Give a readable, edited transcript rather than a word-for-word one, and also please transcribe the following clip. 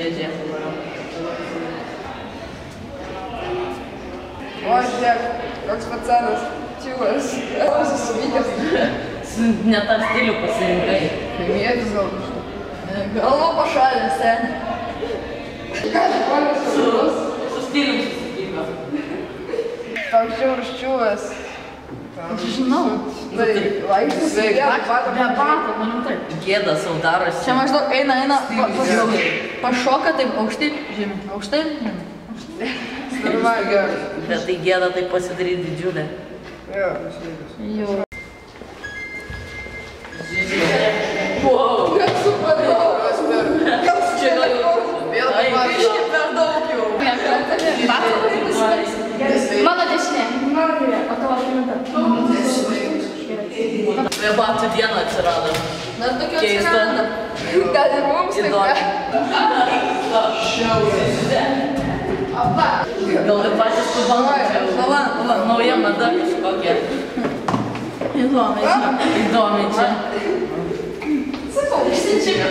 dėžė. O, žiūrėk, koks pacanas, čiūvas, susivykęs. Ne tą stilių pasirinkai. Kaimietis gal kažką. Galvo pašalės, ten. Ką tu palės kažkas? Su stilium susipyko. Toks žiaurus čiūvas. Žinau. Tai, laikas, Be bato, manau taip. Gėda sau darosi. Čia maždaug eina, pašoka taip aukštai, žemyn, aukštai, žemyn. normaliai geras. Bet tai gėda tai pasidaryti didžiulė. Jo, išlygis. Jau. Wow. Nesupratau. Kas čia gal? Vėl Biškį per daug jau. Mano dešinė. O tavo kiminta. Prie batų diena atsirado. Na, tokia Keista. atsiranda. Gal ir mums taip Įdomi. Gal ir patys subanai. Nauja mada kažkokia. Įdomi čia. Sakau, išsičiai.